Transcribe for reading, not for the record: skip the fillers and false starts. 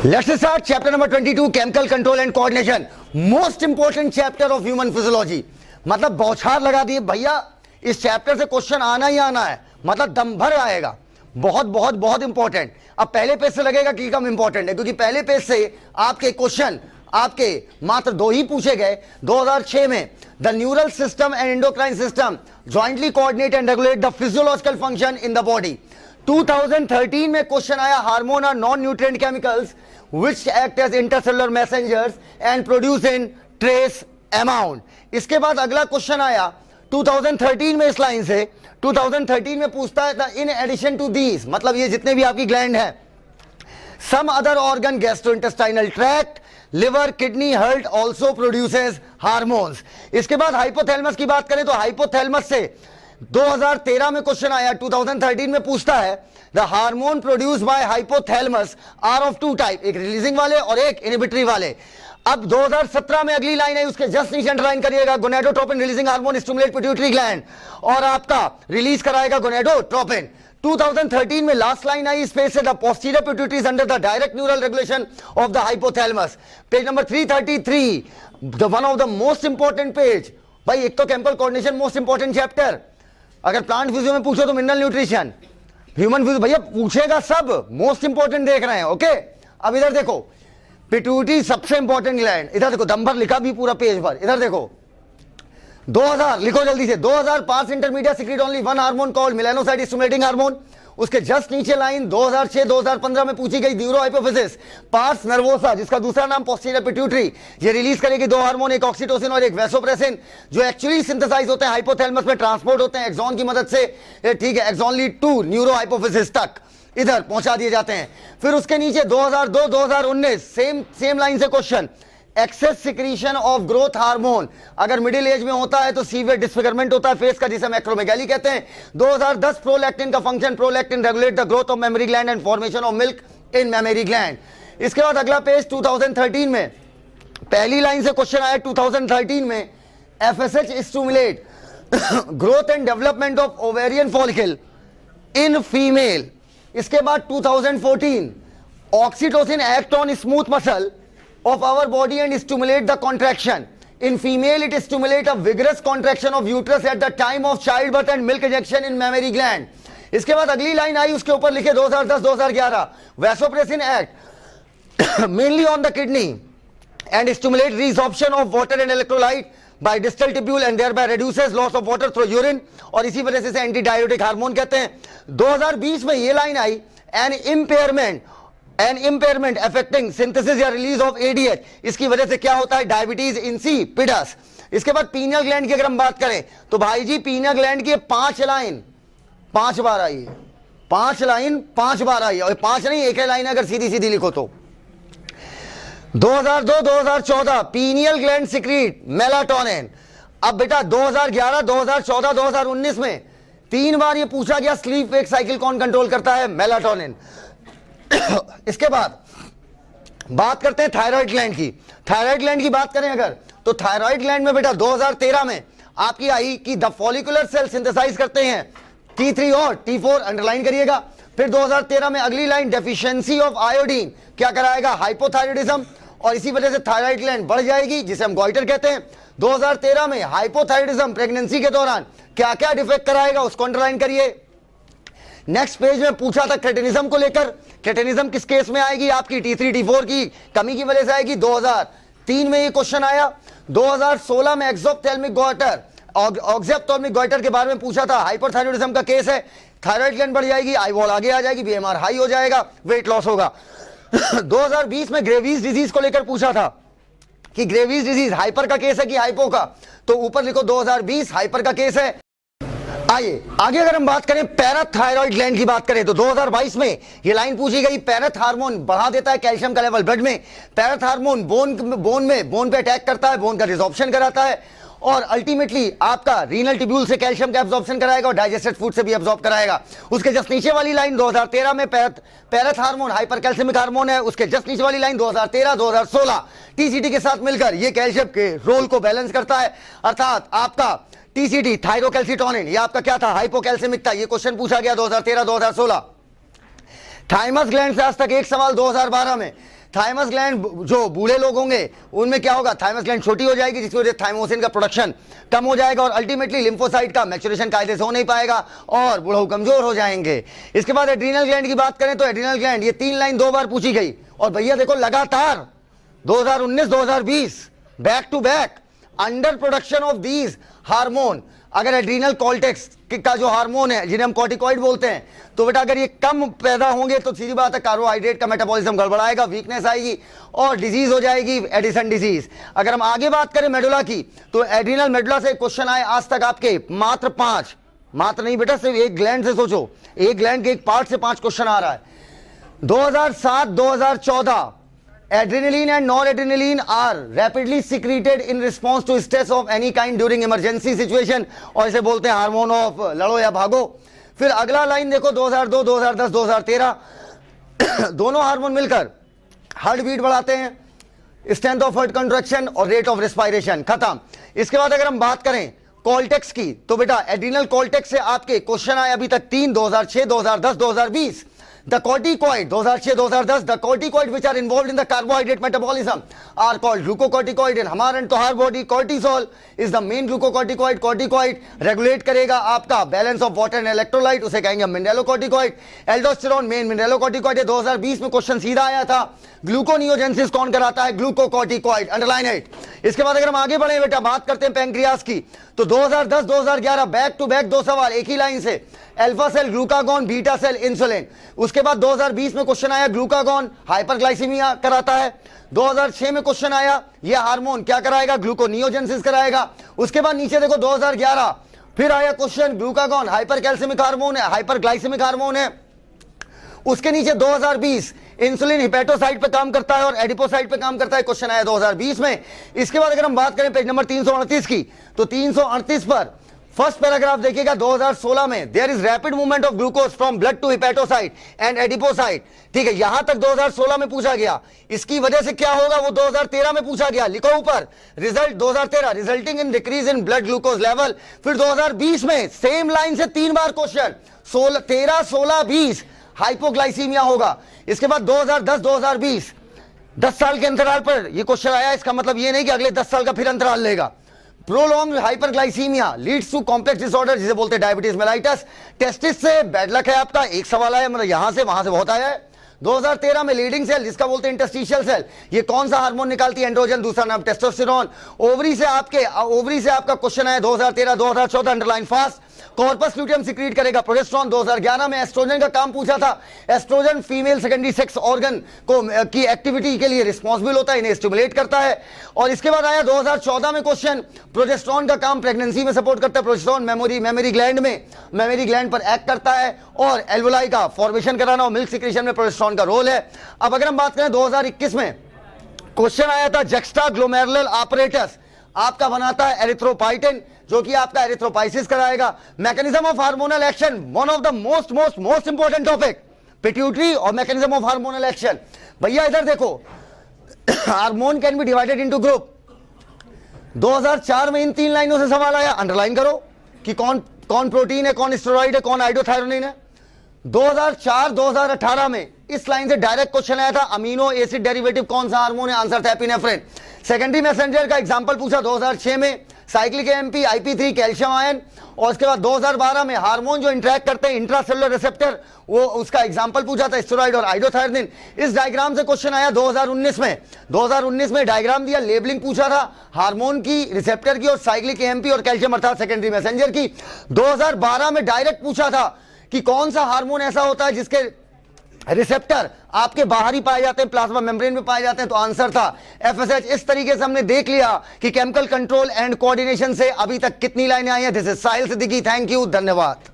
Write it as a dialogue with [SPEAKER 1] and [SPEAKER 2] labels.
[SPEAKER 1] Let's start chapter number 22, chemical control and coordination. Most important chapter of human physiology. मतलब बौछार लगा दिए भैया, इस चैप्टर से क्वेश्चन आना ही आना है, मतलब दम भर आएगा। बहुत बहुत बहुत इंपॉर्टेंट। अब पहले पेज से लगेगा कि कम इंपॉर्टेंट है, क्योंकि पहले पेज से आपके क्वेश्चन आपके मात्र दो ही पूछे गए 2006 में। The neural system and endocrine system jointly coordinate and regulate the physiological function in the body. 2013 में क्वेश्चन आया हार्मोन और non nutrient chemicals which act as intercellular messengers and produce in trace amount। इसके बाद अगला question आया 2013 में, इस line से 2013 में पूछता है इन एडिशन टू दीज, मतलब ये जितने भी आपकी ग्लैंड है, some other organ gastrointestinal tract, liver, kidney, heart also produces hormones. इसके बाद हाइपोथैलेमस की बात करें तो हाइपोथैलेमस से 2013 में क्वेश्चन आया, 2013 में पूछता है the hormone produce by hypothalamus are of two type, एक रिलीजिंग वाले और एक इनहिबिटरी वाले। अब 2017 में अगली लाइन है, उसके जस्ट नीचे अंडरलाइन करिएगा, gonadotropin releasing hormone stimulate pituitary gland और आपका रिलीज कराएगा गोनेडोट्रोपिन। 2013 में लास्ट लाइन आई इस पेज से, the posterior pituitary is under the direct neural regulation of the hypothalamus. Page number 333, the one of the most important page. भाई एक तो chemical coordination most important chapter, अगर plant physio में पूछो तो mineral nutrition, human physio भैया पूछेगा सब, मोस्ट इंपॉर्टेंट देख रहे हैं। ओके, अब इधर देखो, पिट्यूटरी सबसे इंपॉर्टेंट ग्लैंड, इधर देखो दम भर लिखा भी पूरा पेज भर। इधर देखो 2000 लिखो जल्दी से, 2005 intermediate secret only one hormone called melanocyte stimulating hormone. उसके जस्ट नीचे लाइन 2006-2015 में पूछी गई न्यूरो हाइपोफिसिस पार्स नर्वोसा, जिसका दूसरा नाम पोस्टीरियर पिट्यूटरी, ये रिलीज करेगी दो हार्मोन, एक ऑक्सीटोसिन और एक वैसोप्रेसिन, जो एक्चुअली सिंथेसाइज होते हैं हाइपोथैलेमस में, ट्रांसपोर्ट होते हैं एक्सॉन की मदद से, ठीक है, axon lead to neurohypophysis तक इधर पहुंचा दिए जाते हैं। फिर उसके नीचे 2002-2019 सेम लाइन से question, excess secretion of growth hormone, अगर मिडिल एज में होता है तो सीवियर डिसफिगरमेंट होता है फेस का, जिसे मैक्रोमेगैली कहते हैं। 2010 प्रोलैक्टिन का function, prolactin regulate the growth of memory gland and formation of milk in memory gland. इसके बाद अगला पेज 2013 में पहली लाइन से क्वेश्चन आया 2013 में, FSH stimulate growth and development of ovarian follicle in female. इसके बाद 2014, oxytocin act on smooth muscle of our body and stimulate the contraction. In female it stimulate a vigorous contraction of uterus at the time of childbirth and milk ejection in mammary gland. इसके बाद अगली line आई, उसके ऊपर लिखे 2010-2011 vasopressin act mainly on the kidney and stimulate resorption of water and electrolyte by distal tubule and thereby reduces loss of water through urine, और इसी वजह से एंटी डायोटिक हार्मोन कहते हैं। 2020 में ये लाइन आई, एन इम्पेयरमेंट अफेक्टिंग सिंथेसिस या release of ADH, इसकी वजह से क्या होता है, डायबिटीज इंसिपिडस। इसके बाद पीनियल ग्लैंड की अगर हम बात करें तो भाई जी पीनियल ग्लैंड की 5 लाइन 5 बार आई है, 5 लाइन 5 बार आई है, और 5 नहीं एक लाइन अगर सीधी सीधी लिखो तो। 2002-2014 पीनियल ग्लैंड सिक्रीट मेलाटोनिन। अब बेटा 2011, 2014, 2019 में 3 बार ये पूछा गया स्लीप वेक साइकिल कौन कंट्रोल करता है, मेलाटोनिन। इसके बाद बात करते हैं थायराइड ग्लैंड की। थायराइड ग्लैंड की बात करें अगर तो थायराइड ग्लैंड में बेटा 2013 में आपकी आई कि द फॉलिकुलर सेल सिंथेसाइज करते हैं T3 और T4, अंडरलाइन करिएगा। फिर 2013 में अगली लाइन, डेफिशिएंसी ऑफ आयोडीन क्या कराएगा, हाइपोथायराइडिज्म, और इसी वजह से थायराइड ग्लैंड बढ़ जाएगी, जिसे हम गॉइटर कहते हैं। 2013 में हाइपोथायराइडिज्म प्रेगनेंसी के दौरान क्या क्या डिफेक्ट कराएगा, उसको अंडरलाइन करिए। नेक्स्ट पेज में पूछा था क्रेटिनिज्म को लेकर, क्रेटिनिज्म किस केस में आएगी, आपकी T3 T4 की कमी की वजह से आएगी। 2003 में ये क्वेश्चन आया। 2016 में एक्सोप्थेल्मिक गॉइटर, ऑक्जेप्टोमिक गॉइटर के बारे में पूछा था, हाइपरथायराइडिज्म का केस है, थायराइड ग्लैंड बढ़ जाएगी, आई वॉल आगे आ जाएगी, बीएमआर हाई हो जाएगा, वेट लॉस होगा। 2020 में ग्रेवीज डिजीज को लेकर पूछा था कि ग्रेवीज डिजीज हाइपर का केस है कि हाइपो का, तो ऊपर लिखो 2020 हाइपर का केस है। आइए आगे अगर हम बात करें पैराथायरॉइड ग्लैंड की बात करें तो 2022 में ये लाइन पूछी गई, पैराथ हार्मोन बढ़ा देता है कैल्शियम का लेवल ब्लड में, पैराथ हार्मोन बोन पे अटैक करता है, बोन का रिजॉर्प्शन कराता है, और अल्टीमेटली आपका रीनल ट्यूब्यूल से कैल्शियम का एब्जॉर्प्शन कराएगा और डाइजेस्टेड फूड से भी एब्जॉर्ब कराएगा। उसके जस्ट नीचे वाली लाइन 2013 में पैराथ हार्मोन हाइपर कैल्शियमिक हार्मोन है, उसके जस्ट नीचे वाली लाइन 2013-2016 टीसीटी के साथ मिलकर ये कैल्शियम के रोल को बैलेंस करता है, अर्थात आपका टीसीटी थायरोकैल्सिटोनिन, ये आपका क्या था, हाइपोकैल्सिमिक था। ये क्वेश्चन पूछा गया 2013-2016। थाइमस ग्लैंड से आज तक एक सवाल 2012 में, थाइमस ग्लैंड जो बूढ़े लोग होंगे उनमें क्या होगा, थाइमस ग्लैंड छोटी हो जाएगी, जिसकी वजह से थाइमोसिन का प्रोडक्शन कम हो जाएगा और अल्टीमेटली लिम्फोसाइट का मैच्योरेशन कायदे से हो नहीं पाएगा और बूढ़े कमजोर हो जाएंगे। इसके बाद एड्रीनल ग्लैंड की बात करें तो एड्रीनल ग्लैंड, ये 3 लाइन 2 बार पूछी गई और भैया देखो लगातार 2019-2020 back to back under production of these hormone. अगर एड्रीनल कॉर्टेक्स का जो हार्मोन है जिन्हें हम कॉर्टिकॉइड बोलते हैं, तो बेटा अगर ये कम पैदा होंगे तो सीधी बात है कार्बोहाइड्रेट का मेटाबॉलिज्म गड़बड़ाएगा, वीकनेस आएगी और डिजीज हो जाएगी, एडिसन डिजीज। अगर हम आगे बात करें मेडुला की, तो एड्रीनल मेडुला से क्वेश्चन आए आज तक आपके मात्र 5, मात्र नहीं बेटा, सिर्फ एक ग्लैंड से सोचो, एक ग्लैंड के एक पार्ट से 5 क्वेश्चन आ रहा है। 2007-2014 adrenaline and noradrenaline are rapidly secreted in response to stress of any kind during emergency situation, और इसे बोलते हैं हार्मोन ऑफ लड़ो या भागो। फिर अगला लाइन देखो 2002, 2010, 2013 दोनों हार्मोन मिलकर हार्ट बीट बढ़ाते हैं, स्ट्रेंथ ऑफ हार्ट कंट्रैक्शन और रेट ऑफ रेस्पिरेशन, खत्म। इसके बाद अगर हम बात करें कॉल्टेक्स की, तो बेटा एड्रीनल कॉल्टेक्स से आपके क्वेश्चन आए अभी तक 3, 2006, 2010, 2020। The corticoid 2006-2010, the corticoid which are involved in the carbohydrate metabolism are called glucocorticoid in हमारे तो हर body. cortisol is the main glucocorticoid। corticoid regulate करेगा आपका balance of water and electrolyte, उसे कहेंगे मिनरलोकॉर्टिकॉइड। एल्डोस्टेरोन मेन मिनरलोकॉर्टिकॉइड है। 2020 में question सीधा आया था, ग्लूकोनियोजेंसिस कौन कराता है, ग्लूकोकॉर्टिकॉइड, अंडरलाइन इट। इसके बाद अगर हम आगे बढ़े बेटा बात करते हैं पैंक्रियास की, तो 2010-2011 बैक टू बैक 2 सवाल एक ही लाइन से, alpha cell glucagon, beta cell insulin. उसके बाद 2020 में क्वेश्चन आया ग्लूकागॉन हाइपरग्लाइसीमिया कराता है। 2006 में क्वेश्चन आया ये हार्मोन क्या कराएगा, ग्लूकोनियोजेंसिस कराएगा। उसके बाद नीचे देखो 2011 फिर आया क्वेश्चन ग्लूकागॉन हाइपरकैल्सिमिक हार्मोन है, हाइपरग्लाइसेमिक हार्मोन है। उसके नीचे 2020 इंसुलिन हिपेटोसाइट पे काम करता है और एडिपोसाइट पे काम करता है, क्वेश्चन आया 2020 में। इसके बाद अगर हम बात करें पेज नंबर 338 की, तो 338 पर फर्स्ट पैराग्राफ देखिएगा 2016 में, there is rapid movement of glucose from blood to hepatocyte and adipocyte. ठीक है, यहां तक 2016 में पूछा गया, इसकी वजह से क्या होगा वो 2013 में पूछा गया, लिखो ऊपर result 2013 resulting in decrease in blood glucose level. फिर 2020 में सेम लाइन से 3 बार क्वेश्चन, 13, 16, 20 हाइपोग्लाइसीमिया होगा। इसके बाद 2010-2020 10 साल के अंतराल पर यह क्वेश्चन आया, इसका मतलब यह नहीं कि अगले 10 साल का फिर अंतराल लेगा। Prolonged hyperglycemia leads to complex disorder, जिसे बोलते हैं डायबिटीज मेलाइटस। टेस्टिस से बैड लक है आपका, एक सवाल आया, मतलब यहां से वहां से बहुत आया है। 2013 में लीडिंग सेल जिसका बोलते हैं इंटरस्टिशियल सेल, ये कौन सा हार्मोन निकालती है, एंड्रोजन, दूसरा नाम टेस्टोस्टेरोन। ओवरी से आपका क्वेश्चन आया 2013-2014 underline fast. Corpus luteum secrete करेगा प्रोजेस्टेरोन। 2011 में एस्ट्रोजन का काम पूछा था, estrogen female secondary sex organ को की एक्टिविटी के लिए रिस्पॉन्सिबल होता है, इन्हें स्टिमुलेट करता है। और इसके बाद आया 2014 में क्वेश्चन प्रोजेस्टेरोन का काम प्रेगनेंसी में सपोर्ट करता है, प्रोजेस्टेरोन मेमोरी ग्लैंड पर एक्ट करता है और एल्वोलाई का फॉर्मेशन कराना और मिल्क सिक्रेशन में प्रोजेस्टेरोन का रोल है। अब अगर हम बात करें 2021 में क्वेश्चन आया था जक्स्टा ग्लोमेरुलर apparatus आपका बनाता है एरिथ्रोपाइटिन, जो कि आपका एरिथ्रोपाइसिस कराएगा। Mechanism of hormonal action, one of the most important topic, pituitary और मैकेनिज्म ऑफ हार्मोनल एक्शन। भैया इधर देखो, hormone can be divided into group. 2004 में इन 3 लाइनों से सवाल आया, अंडरलाइन करो कि कौन प्रोटीन है, कौन स्टेरॉइड है, कौन आइडोथायरोनिन है। 2004-2018 में इस लाइन से डायरेक्ट क्वेश्चन आया था, अमीनो एसिड डेरिवेटिव कौन सा हार्मोन है, आंसर था एपिनेफ्रिन। सेकेंडरी मैसेंजर का एग्जांपल पूछा 2006 में, cyclic MP, IP3, calcium ion. और उसके बाद 2012 में हार्मोन जो इंटरेक्ट करते हैं इंट्रासेलुलर रिसेप्टर, वो उसका एग्जांपल पूछा था स्टेरॉइड और आइडोथायरोनिन। इस डायग्राम से क्वेश्चन आया 2019 में डायग्राम दिया, लेबलिंग पूछा था हार्मोन की, रिसेप्टर की और साइक्लिक एमपी और कैल्शियम अर्थात सेकेंडरी मैसेंजर की। 2012 में डायरेक्ट पूछा था कि कौन सा हार्मोन ऐसा होता है जिसके रिसेप्टर आपके बाहर ही पाए जाते हैं, प्लाज्मा मेम्ब्रेन में पाए जाते हैं, तो आंसर था FSH। इस तरीके से हमने देख लिया कि केमिकल कंट्रोल एंड कोऑर्डिनेशन से अभी तक कितनी लाइनें आई हैं। This is Sahil Siddiqui, thank you, धन्यवाद।